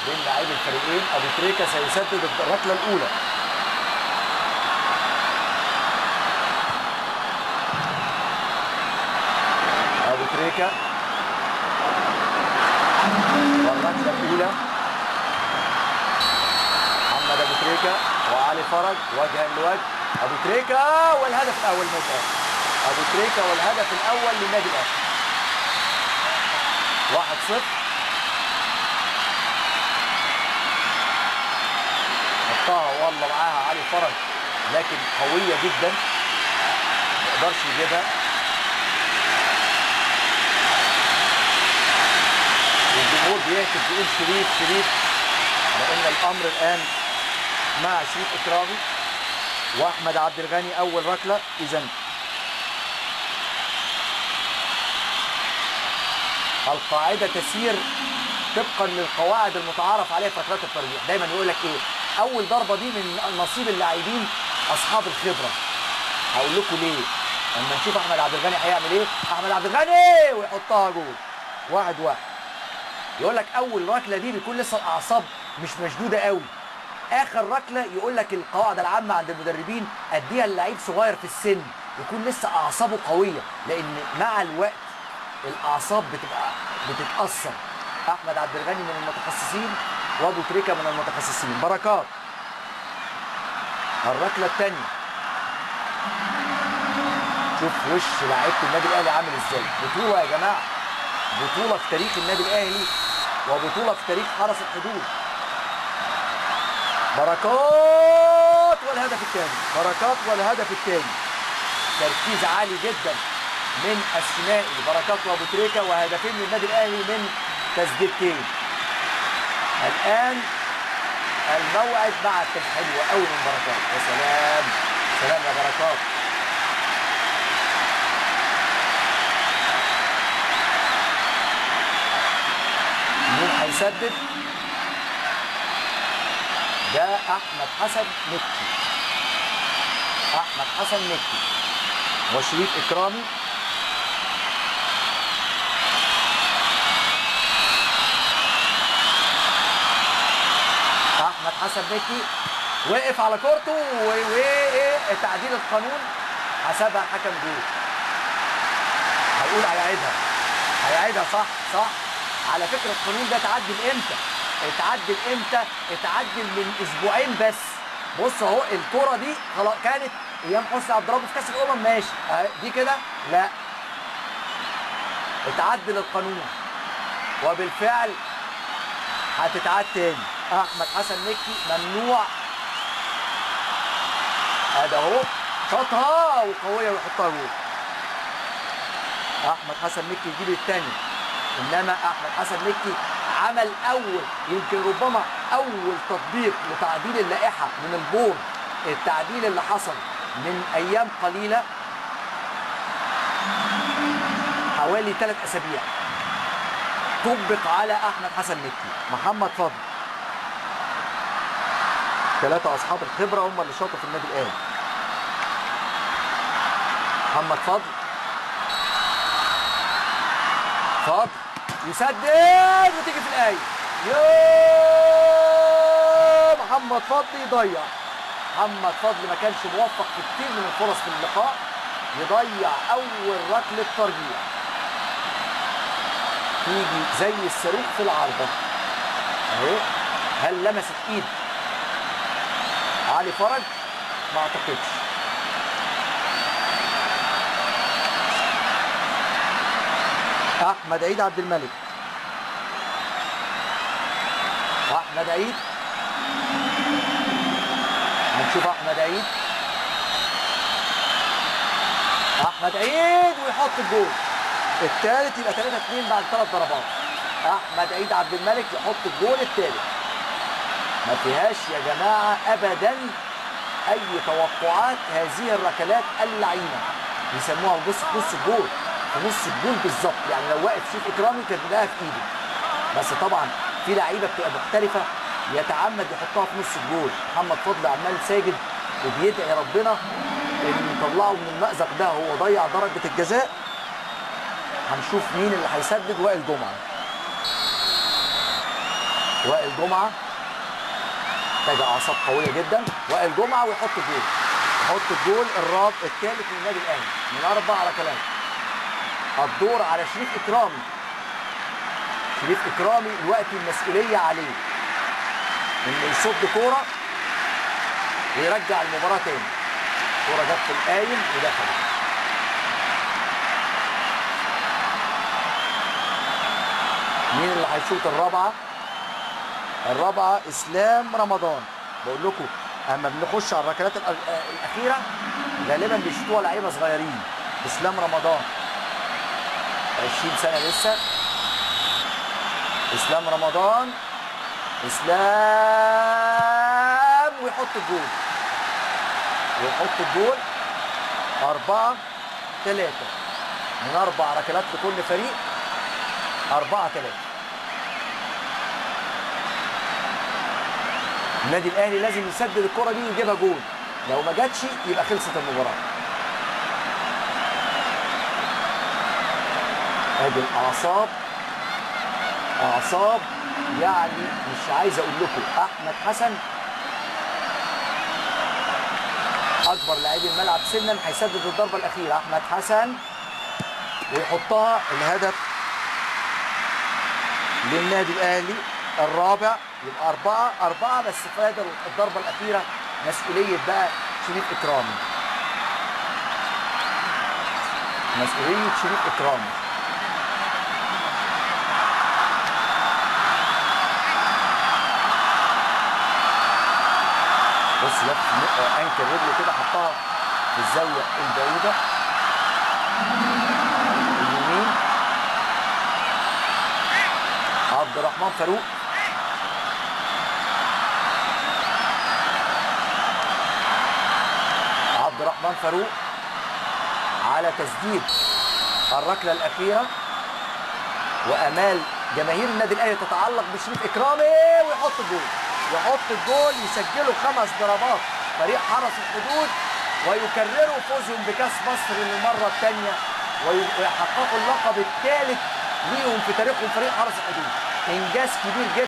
بين لاعبي الفريقين. ابو تريكه سيسدد الركله الاولى. ابو تريكه والركله الاولى. محمد ابو تريكه وعلي فرج وجها لوجه. ابو تريكه والهدف الاول من الاهلي. ابو تريكه والهدف الاول للنادي الاهلي. 1-0. حطها والله معاها علي فرج لكن قويه جدا ما يقدرش يجيبها. والجمهور بيهتف بيقول شريف شريف، لان الامر الان مع شريف اكرامي واحمد عبد الغني. اول ركله اذا القاعده تسير طبقا للقواعد المتعارف عليها في ركلات الترجيح. دايما يقول لك ايه؟ اول ضربه دي من نصيب اللاعبين اصحاب الخبره. هقول لكم ليه لما نشوف احمد عبد الغني هيعمل ايه. احمد عبد الغني ويحطها جول 1-1. يقول لك اول ركله دي بيكون لسه الاعصاب مش مشدوده قوي. اخر ركله يقول لك القاعده العامه عند المدربين اديها للعيب صغير في السن يكون لسه اعصابه قويه، لان مع الوقت الاعصاب بتتاثر. احمد عبد الغني من المتخصصين وابو تريكه من المتخصصين. بركات الركله الثانيه. شوف وش لعيبه النادي الاهلي عامل ازاي. بطوله يا جماعه، بطوله في تاريخ النادي الاهلي وبطوله في تاريخ حرس الحدود. بركات والهدف الثاني. بركات والهدف الثاني. تركيز عالي جدا من الثنائي بركات وابو تريكه وهدفين للنادي الاهلي من تسديدتين. الان الموعد مع حلوه قوي من بركات. يا سلام سلام يا بركات. مين هيسدد؟ ده احمد حسن مكي. احمد حسن مكي وشريف اكرامي. احمد حسن مكي وقف على كورته وايه تعديل القانون حسبها حكم جول. هيقول هيعيدها صح. على فكره القانون ده اتعدل امتى؟ اتعدل من اسبوعين بس. بص اهو الكره دي خلاص كانت ايام حسني عبد ربه في كاس الامم ماشي، دي كده لا. اتعدل القانون وبالفعل هتتعاد تاني. احمد حسن مكي ممنوع. ادي اهو شاطها وقويه ويحطها جول. احمد حسن مكي يجيب الثاني. انما احمد حسن مكي عمل يمكن ربما اول تطبيق لتعديل اللائحه من البورد. التعديل اللي حصل من ايام قليله حوالي 3 أسابيع طبق على احمد حسن مكي. محمد فضل. 3 اصحاب الخبره هم اللي شاطوا في النادي الاهلي. محمد فضل يسدد وتيجي في الايه. يا محمد فضل يضيع. محمد فضل ما كانش موفق في كتير من الفرص في اللقاء، يضيع اول ركله ترجيح تيجي زي الصاروخ في العارضه اهي. هل لمست ايد علي فرج؟ ما اعتقدش. احمد عيد عبد الملك. احمد عيد. هنشوف احمد عيد. احمد عيد ويحط الجول الثالث. يبقى 3-2 بعد 3 ضربات. احمد عيد عبد الملك يحط الجول الثالث. ما فيهاش يا جماعه ابدا اي توقعات. هذه الركلات اللعينه بيسموها بص في نص الجول، في نص الجول بالظبط. يعني لو واقف شريف اكرامي كانت بداها في ايده، بس طبعا في لعيبه بتبقى محترفه يتعمد يحطها في نص الجول. محمد فضل عمال ساجد وبيدعي ربنا ان يطلعه من المأزق ده. هو ضيع ضربه الجزاء. هنشوف مين اللي هيسدد. وائل جمعه. وائل جمعه محتاج اعصاب قويه جدا. وائل جمعه ويحط الجول، يحط الجول الرابع الثالث للنادي الاهلي من 4-3. الدور على شريف اكرامي. شريف اكرامي دلوقتي المسؤوليه عليه انه يصد كوره ويرجع المباراه تاني. كوره جت في القايم ودخلت. مين اللي هيشوط الرابعه؟ الرابعه اسلام رمضان. بقول لكم اما بنخش على الركلات الاخيره غالبا بيشوطوها لعيبه صغيرين. اسلام رمضان 20 سنه لسه. اسلام رمضان، اسلام ويحط الجول، ويحط الجول. 4-3 من 4 ركلات لكل فريق. 4-3. النادي الاهلي لازم يسدد الكره دي ويجيبها جول، لو ما جاتش يبقى خلصت المباراه. ادي الاعصاب، اعصاب يعني مش عايز اقول لكم. احمد حسن اكبر لاعبي الملعب سنا هيسدد الضربه الاخيره. احمد حسن ويحطها. الهدف للنادي الاهلي الرابع. يبقى 4-4 بس فايدة الضربة الأخيرة مسؤولية بقى شريف إكرامي. مسؤولية شريف إكرامي. بص لف أنكر رجله كده حطها في الزاوية البعيدة اليمين. عبد الرحمن فاروق عبد الرحمن فاروق على تسديد الركله الاخيره، وامال جماهير النادي الاهلي تتعلق بشريف اكرامي ويحط الجول. يحط الجول يسجلوا 5 ضربات فريق حرس الحدود ويكرروا فوزهم بكاس مصر للمره الثانيه ويحققوا اللقب الثالث ليهم في تاريخهم فريق حرس الحدود. انجاز كبير جدا.